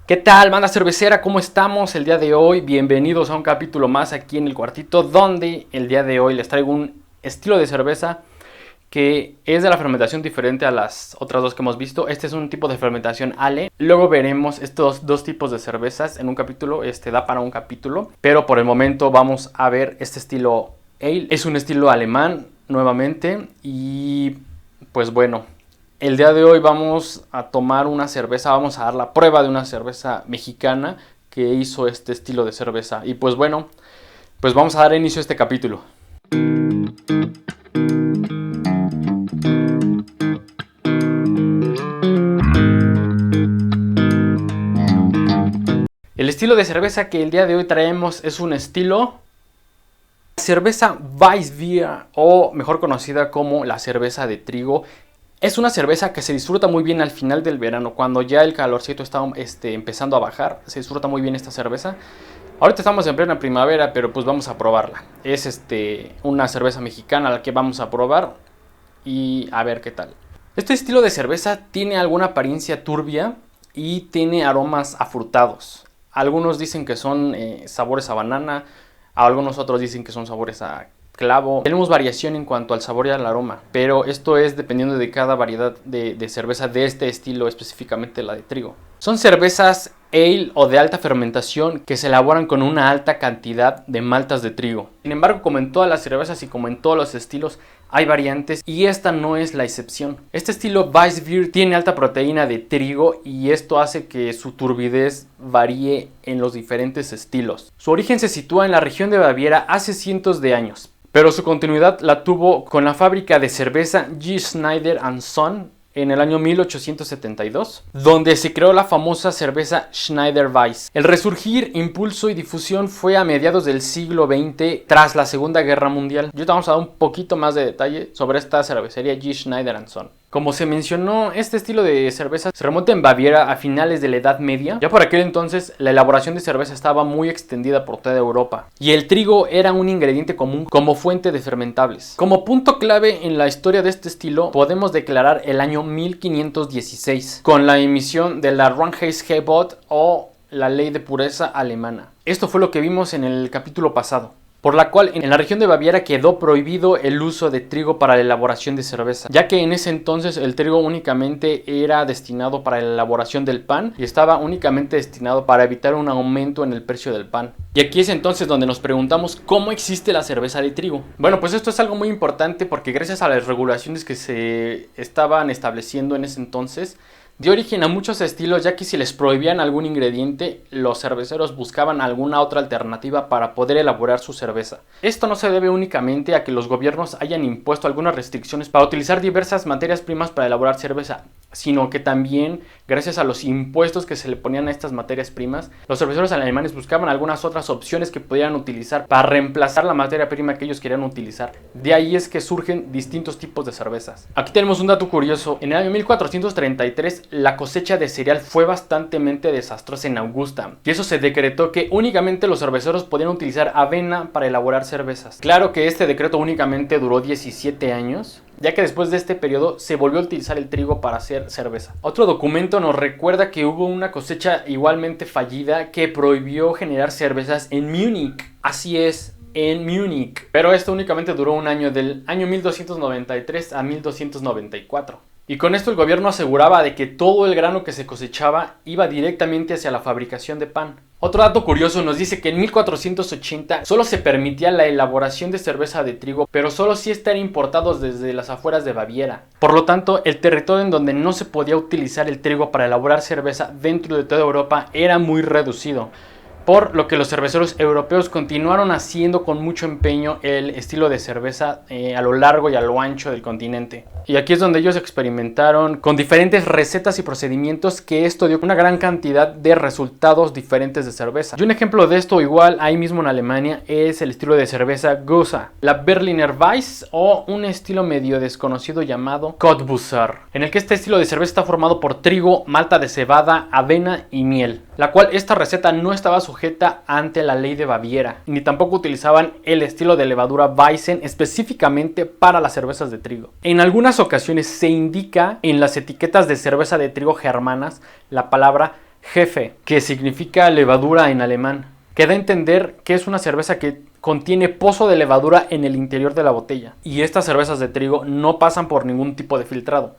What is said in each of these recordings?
¿Qué tal, banda cervecera? ¿Cómo estamos el día de hoy? Bienvenidos a un capítulo más aquí en el cuartito, donde el día de hoy les traigo un estilo de cerveza que es de la fermentación diferente a las otras dos que hemos visto. Este es un tipo de fermentación Ale. Luego veremos estos dos tipos de cervezas en un capítulo. Da para un capítulo, pero por el momento vamos a ver este estilo Ale. Es un estilo alemán nuevamente y pues bueno, el día de hoy vamos a tomar una cerveza, vamos a dar la prueba de una cerveza mexicana que hizo este estilo de cerveza. Y pues bueno, pues vamos a dar inicio a este capítulo. El estilo de cerveza que el día de hoy traemos es un estilo cerveza Weissbier, o mejor conocida como la cerveza de trigo. Es una cerveza que se disfruta muy bien al final del verano, cuando ya el calorcito está empezando a bajar. Se disfruta muy bien esta cerveza. Ahorita estamos en plena primavera, pero pues vamos a probarla. Es una cerveza mexicana la que vamos a probar y a ver qué tal. Este estilo de cerveza tiene alguna apariencia turbia y tiene aromas afrutados. Algunos dicen que son sabores a banana, algunos otros dicen que son sabores a clavo. Tenemos variación en cuanto al sabor y al aroma, pero esto es dependiendo de cada variedad de cerveza de este estilo, específicamente la de trigo. Son cervezas ale o de alta fermentación que se elaboran con una alta cantidad de maltas de trigo. Sin embargo, como en todas las cervezas y como en todos los estilos, hay variantes y esta no es la excepción. Este estilo Weissbier tiene alta proteína de trigo y esto hace que su turbidez varíe en los diferentes estilos. Su origen se sitúa en la región de Baviera hace cientos de años, pero su continuidad la tuvo con la fábrica de cerveza G. Schneider & Son en el año 1872, donde se creó la famosa cerveza Schneider Weiss. El resurgir, impulso y difusión fue a mediados del siglo XX, tras la Segunda Guerra Mundial. Yo te vamos a dar un poquito más de detalle sobre esta cervecería G. Schneider & Son. Como se mencionó, este estilo de cerveza se remonta en Baviera a finales de la Edad Media. Ya por aquel entonces, la elaboración de cerveza estaba muy extendida por toda Europa, y el trigo era un ingrediente común como fuente de fermentables. Como punto clave en la historia de este estilo, podemos declarar el año 1516, con la emisión de la Reinheitsgebot o la ley de pureza alemana. Esto fue lo que vimos en el capítulo pasado, por la cual en la región de Baviera quedó prohibido el uso de trigo para la elaboración de cerveza, ya que en ese entonces el trigo únicamente era destinado para la elaboración del pan y estaba únicamente destinado para evitar un aumento en el precio del pan. Y aquí es entonces donde nos preguntamos cómo existe la cerveza de trigo. Bueno, pues esto es algo muy importante porque gracias a las regulaciones que se estaban estableciendo en ese entonces, dio origen a muchos estilos, ya que si les prohibían algún ingrediente, los cerveceros buscaban alguna otra alternativa para poder elaborar su cerveza. Esto no se debe únicamente a que los gobiernos hayan impuesto algunas restricciones para utilizar diversas materias primas para elaborar cerveza, sino que también, gracias a los impuestos que se le ponían a estas materias primas, los cerveceros alemanes buscaban algunas otras opciones que pudieran utilizar para reemplazar la materia prima que ellos querían utilizar. De ahí es que surgen distintos tipos de cervezas. Aquí tenemos un dato curioso. En el año 1433, la cosecha de cereal fue bastante desastrosa en Augusta, y eso se decretó que únicamente los cerveceros podían utilizar avena para elaborar cervezas. Claro que este decreto únicamente duró 17 años, ya que después de este periodo se volvió a utilizar el trigo para hacer cerveza. Otro documento nos recuerda que hubo una cosecha igualmente fallida que prohibió generar cervezas en Múnich. Así es, en Múnich. Pero esto únicamente duró un año, del año 1293 a 1294. Y con esto el gobierno aseguraba de que todo el grano que se cosechaba iba directamente hacia la fabricación de pan. Otro dato curioso nos dice que en 1480 solo se permitía la elaboración de cerveza de trigo, pero solo si esta era importado desde las afueras de Baviera. Por lo tanto, el territorio en donde no se podía utilizar el trigo para elaborar cerveza dentro de toda Europa era muy reducido, por lo que los cerveceros europeos continuaron haciendo con mucho empeño el estilo de cerveza a lo largo y a lo ancho del continente. Y aquí es donde ellos experimentaron con diferentes recetas y procedimientos, que esto dio una gran cantidad de resultados diferentes de cerveza. Y un ejemplo de esto, igual ahí mismo en Alemania, es el estilo de cerveza Goza, la Berliner Weiss, o un estilo medio desconocido llamado Cottbusser, en el que este estilo de cerveza está formado por trigo, malta de cebada, avena y miel, la cual esta receta no estaba sujeta ante la ley de Baviera, ni tampoco utilizaban el estilo de levadura Weizen específicamente para las cervezas de trigo. En algunas ocasiones se indica en las etiquetas de cerveza de trigo germanas la palabra Hefe, que significa levadura en alemán, que da a entender que es una cerveza que contiene pozo de levadura en el interior de la botella. Y estas cervezas de trigo no pasan por ningún tipo de filtrado.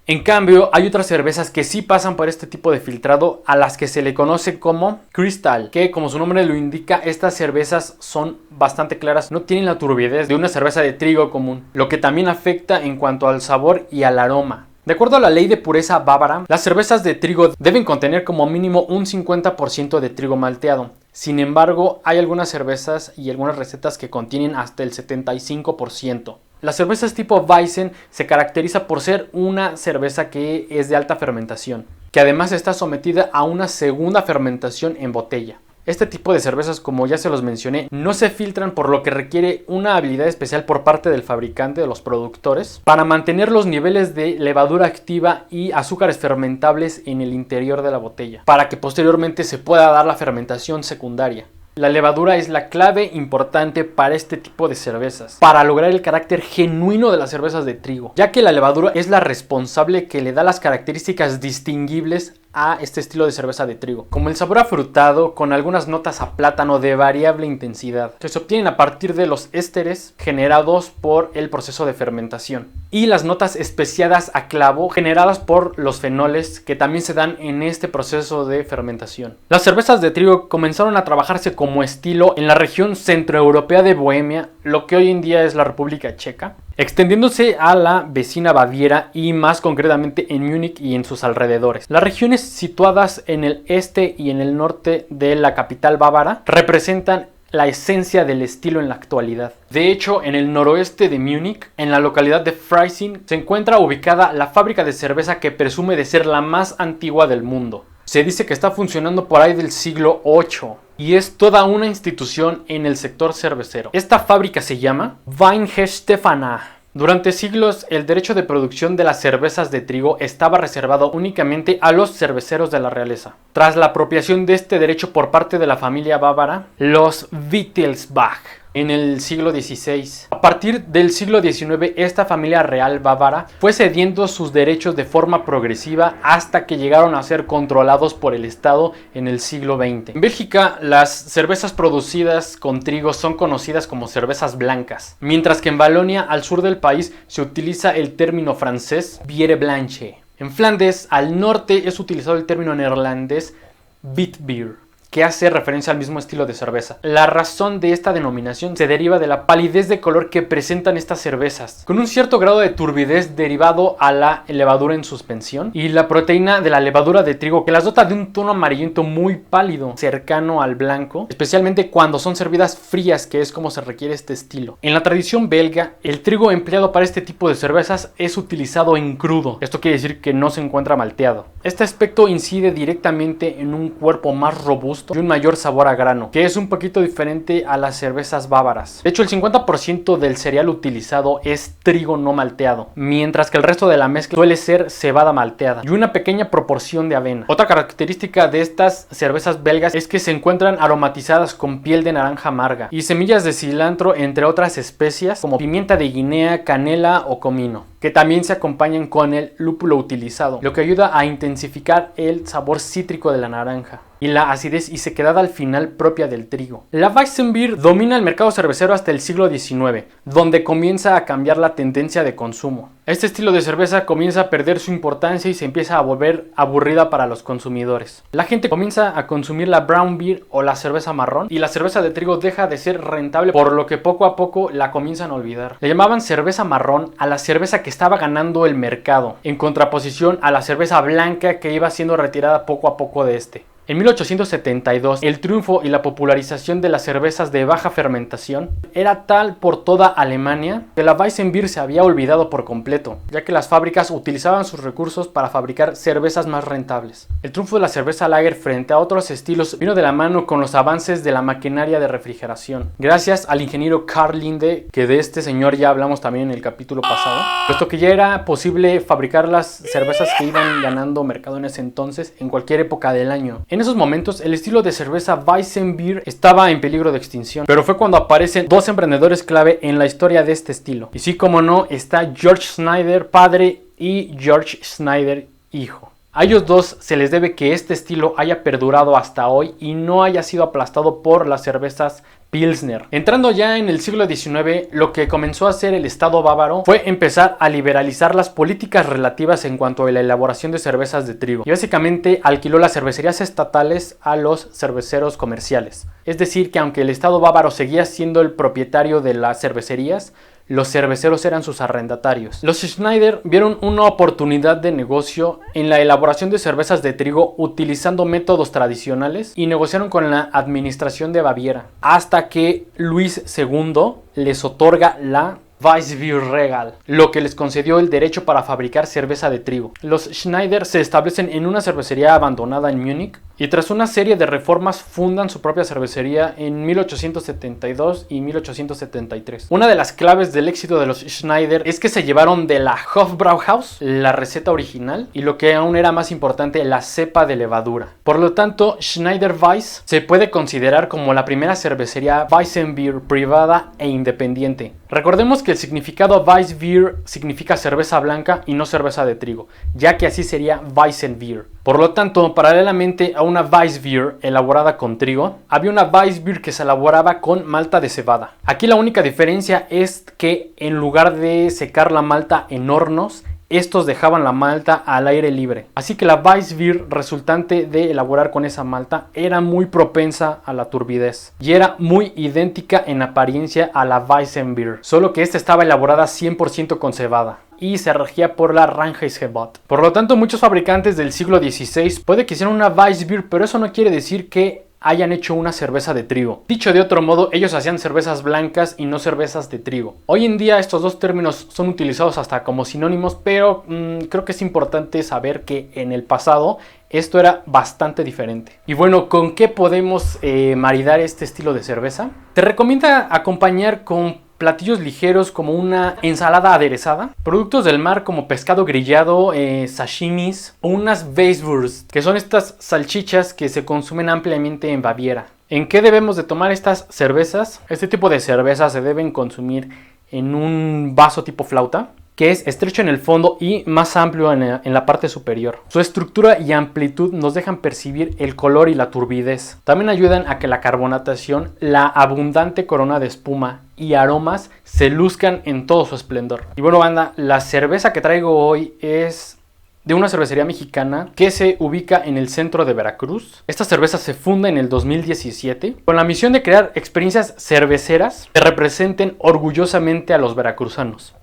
En cambio, hay otras cervezas que sí pasan por este tipo de filtrado, a las que se le conoce como Crystal, que como su nombre lo indica, estas cervezas son bastante claras, no tienen la turbidez de una cerveza de trigo común, lo que también afecta en cuanto al sabor y al aroma. De acuerdo a la ley de pureza bávara, las cervezas de trigo deben contener como mínimo un 50% de trigo malteado. Sin embargo, hay algunas cervezas y algunas recetas que contienen hasta el 75%. Las cervezas tipo Weizen se caracteriza por ser una cerveza que es de alta fermentación, que además está sometida a una segunda fermentación en botella. Este tipo de cervezas, como ya se los mencioné, no se filtran, por lo que requiere una habilidad especial por parte del fabricante, de los productores, para mantener los niveles de levadura activa y azúcares fermentables en el interior de la botella, para que posteriormente se pueda dar la fermentación secundaria. La levadura es la clave importante para este tipo de cervezas, para lograr el carácter genuino de las cervezas de trigo, ya que la levadura es la responsable que le da las características distinguibles a este estilo de cerveza de trigo, como el sabor afrutado con algunas notas a plátano de variable intensidad, que se obtienen a partir de los ésteres generados por el proceso de fermentación, y las notas especiadas a clavo generadas por los fenoles que también se dan en este proceso de fermentación. Las cervezas de trigo comenzaron a trabajarse como estilo en la región centroeuropea de Bohemia, lo que hoy en día es la República Checa, extendiéndose a la vecina Baviera y más concretamente en Múnich y en sus alrededores. Las regiones situadas en el este y en el norte de la capital bávara representan la esencia del estilo en la actualidad. De hecho, en el noroeste de Múnich, en la localidad de Freising, se encuentra ubicada la fábrica de cerveza que presume de ser la más antigua del mundo. Se dice que está funcionando por ahí del siglo VIII y es toda una institución en el sector cervecero. Esta fábrica se llama Weihenstephaner. Durante siglos, el derecho de producción de las cervezas de trigo estaba reservado únicamente a los cerveceros de la realeza. Tras la apropiación de este derecho por parte de la familia bávara, los Wittelsbach, en el siglo XVI. A partir del siglo XIX, esta familia real bávara fue cediendo sus derechos de forma progresiva hasta que llegaron a ser controlados por el Estado en el siglo XX. En Bélgica, las cervezas producidas con trigo son conocidas como cervezas blancas, mientras que en Valonia, al sur del país, se utiliza el término francés Bière Blanche. En Flandes, al norte, es utilizado el término neerlandés Witbier, que hace referencia al mismo estilo de cerveza. La razón de esta denominación se deriva de la palidez de color que presentan estas cervezas, con un cierto grado de turbidez derivado a la levadura en suspensión y la proteína de la levadura de trigo, que las dota de un tono amarillento muy pálido, cercano al blanco, especialmente cuando son servidas frías, que es como se requiere este estilo. En la tradición belga, el trigo empleado para este tipo de cervezas es utilizado en crudo. Esto quiere decir que no se encuentra malteado. Este aspecto incide directamente en un cuerpo más robusto y un mayor sabor a grano, que es un poquito diferente a las cervezas bávaras. De hecho, el 50% del cereal utilizado es trigo no malteado, mientras que el resto de la mezcla suele ser cebada malteada y una pequeña proporción de avena. Otra característica de estas cervezas belgas es que se encuentran aromatizadas con piel de naranja amarga y semillas de cilantro, entre otras especias como pimienta de Guinea, canela o comino, que también se acompañan con el lúpulo utilizado, lo que ayuda a intensificar el sabor cítrico de la naranja y la acidez y sequedad al final propia del trigo. La Weizenbier domina el mercado cervecero hasta el siglo XIX, donde comienza a cambiar la tendencia de consumo. Este estilo de cerveza comienza a perder su importancia y se empieza a volver aburrida para los consumidores. La gente comienza a consumir la brown beer o la cerveza marrón, y la cerveza de trigo deja de ser rentable, por lo que poco a poco la comienzan a olvidar. Le llamaban cerveza marrón a la cerveza que estaba ganando el mercado, en contraposición a la cerveza blanca que iba siendo retirada poco a poco de este. En 1872, el triunfo y la popularización de las cervezas de baja fermentación era tal por toda Alemania que la Weizenbier se había olvidado por completo, ya que las fábricas utilizaban sus recursos para fabricar cervezas más rentables. El triunfo de la cerveza lager frente a otros estilos vino de la mano con los avances de la maquinaria de refrigeración, gracias al ingeniero Carl Linde, que de este señor ya hablamos también en el capítulo pasado, puesto que ya era posible fabricar las cervezas que iban ganando mercado en ese entonces en cualquier época del año. En esos momentos, el estilo de cerveza Weizenbier estaba en peligro de extinción, pero fue cuando aparecen dos emprendedores clave en la historia de este estilo. Y sí, como no, está George Schneider padre y George Schneider hijo. A ellos dos se les debe que este estilo haya perdurado hasta hoy y no haya sido aplastado por las cervezas Pilsner. Entrando ya en el siglo XIX, lo que comenzó a hacer el Estado bávaro fue empezar a liberalizar las políticas relativas en cuanto a la elaboración de cervezas de trigo. Y básicamente alquiló las cervecerías estatales a los cerveceros comerciales. Es decir, que aunque el Estado bávaro seguía siendo el propietario de las cervecerías, los cerveceros eran sus arrendatarios. Los Schneider vieron una oportunidad de negocio en la elaboración de cervezas de trigo utilizando métodos tradicionales y negociaron con la administración de Baviera hasta que Luis II les otorga la Weissbierregal, lo que les concedió el derecho para fabricar cerveza de trigo. Los Schneider se establecen en una cervecería abandonada en Múnich y tras una serie de reformas fundan su propia cervecería en 1872 y 1873. Una de las claves del éxito de los Schneider es que se llevaron de la Hofbrauhaus la receta original y lo que aún era más importante, la cepa de levadura. Por lo tanto, Schneider Weiss se puede considerar como la primera cervecería Weissenbier privada e independiente. Recordemos que el significado Weissbier significa cerveza blanca y no cerveza de trigo, ya que así sería Weissenbier. Por lo tanto, paralelamente a una Weissbier elaborada con trigo, había una Weissbier que se elaboraba con malta de cebada. Aquí la única diferencia es que en lugar de secar la malta en hornos, estos dejaban la malta al aire libre. Así que la Weissbier resultante de elaborar con esa malta era muy propensa a la turbidez y era muy idéntica en apariencia a la Weissenbier, solo que esta estaba elaborada 100% con cebada y se regía por la Reinheitsgebot. Por lo tanto, muchos fabricantes del siglo XVI puede que hicieran una Weissbier, pero eso no quiere decir que hayan hecho una cerveza de trigo. Dicho de otro modo, ellos hacían cervezas blancas y no cervezas de trigo. Hoy en día estos dos términos son utilizados hasta como sinónimos, pero creo que es importante saber que en el pasado esto era bastante diferente. Y bueno, ¿con qué podemos maridar este estilo de cerveza? Te recomienda acompañar con platillos ligeros como una ensalada aderezada, productos del mar como pescado grillado, sashimis o unas Weisswurst, que son estas salchichas que se consumen ampliamente en Baviera. ¿En qué debemos de tomar estas cervezas? Este tipo de cervezas se deben consumir en un vaso tipo flauta, que es estrecho en el fondo y más amplio en la parte superior. Su estructura y amplitud nos dejan percibir el color y la turbidez. También ayudan a que la carbonatación, la abundante corona de espuma y aromas se luzcan en todo su esplendor. Y bueno, banda, la cerveza que traigo hoy es de una cervecería mexicana que se ubica en el centro de Veracruz. Esta cerveza se funda en el 2017 con la misión de crear experiencias cerveceras que representen orgullosamente a los veracruzanos.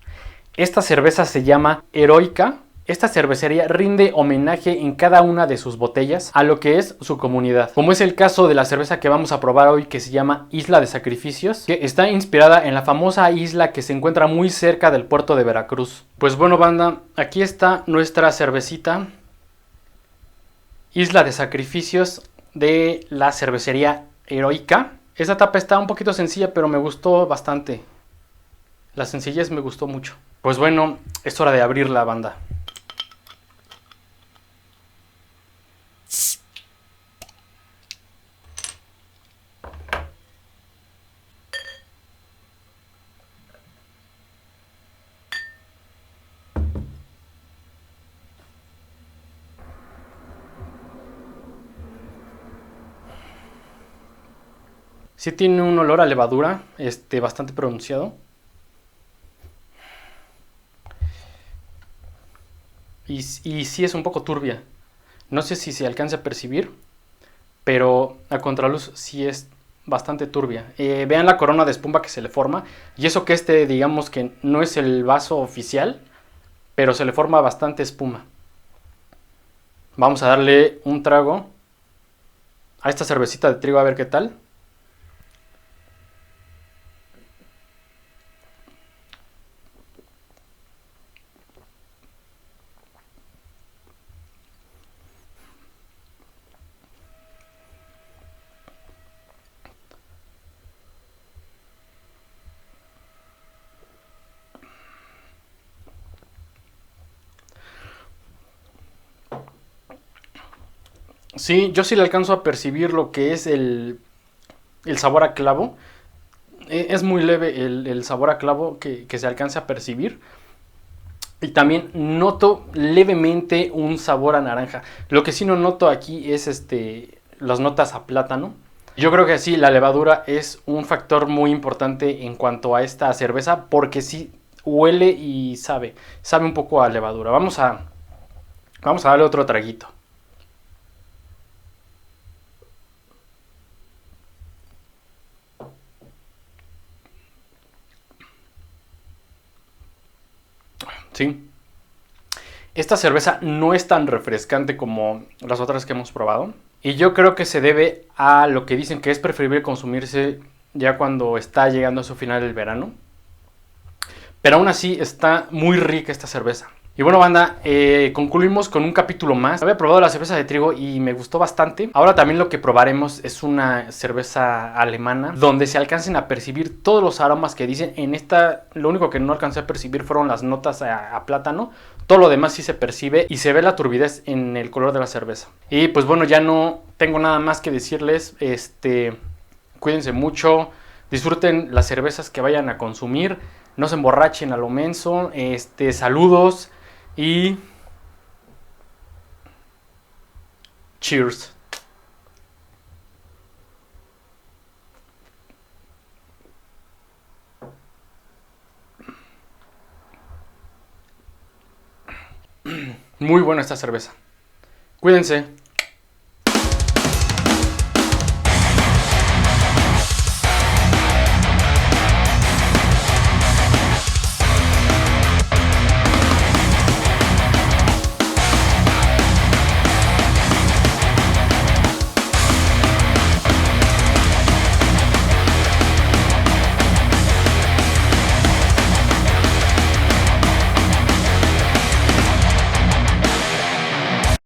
Esta cerveza se llama Heroica. Esta cervecería rinde homenaje en cada una de sus botellas a lo que es su comunidad, como es el caso de la cerveza que vamos a probar hoy, que se llama Isla de Sacrificios, que está inspirada en la famosa isla que se encuentra muy cerca del puerto de Veracruz. Pues bueno, banda, aquí está nuestra cervecita Isla de Sacrificios de la cervecería Heroica. Esta tapa está un poquito sencilla, pero me gustó bastante. La sencillez me gustó mucho. Pues bueno, es hora de abrir la banda. Sí tiene un olor a levadura, bastante pronunciado. Y sí es un poco turbia. No sé si se alcanza a percibir, pero a contraluz sí es bastante turbia. Vean la corona de espuma que se le forma. Y eso que digamos que no es el vaso oficial, pero se le forma bastante espuma. Vamos a darle un trago a esta cervecita de trigo a ver qué tal. Sí, yo sí le alcanzo a percibir lo que es el sabor a clavo. Es muy leve el sabor a clavo que se alcanza a percibir. Y también noto levemente un sabor a naranja. Lo que sí no noto aquí es las notas a plátano. Yo creo que sí, la levadura es un factor muy importante en cuanto a esta cerveza porque sí huele y sabe un poco a levadura. Vamos a darle otro traguito. Sí, esta cerveza no es tan refrescante como las otras que hemos probado. Y yo creo que se debe a lo que dicen que es preferible consumirse ya cuando está llegando a su final el verano. Pero aún así está muy rica esta cerveza. Y bueno, banda, concluimos con un capítulo más. Había probado la cerveza de trigo y me gustó bastante. Ahora también lo que probaremos es una cerveza alemana donde se alcancen a percibir todos los aromas que dicen. En esta, lo único que no alcancé a percibir fueron las notas a plátano. Todo lo demás sí se percibe y se ve la turbidez en el color de la cerveza. Y pues bueno, ya no tengo nada más que decirles. Cuídense mucho, disfruten las cervezas que vayan a consumir, no se emborrachen a lo menso. Saludos y cheers. Muy buena esta cerveza. Cuídense.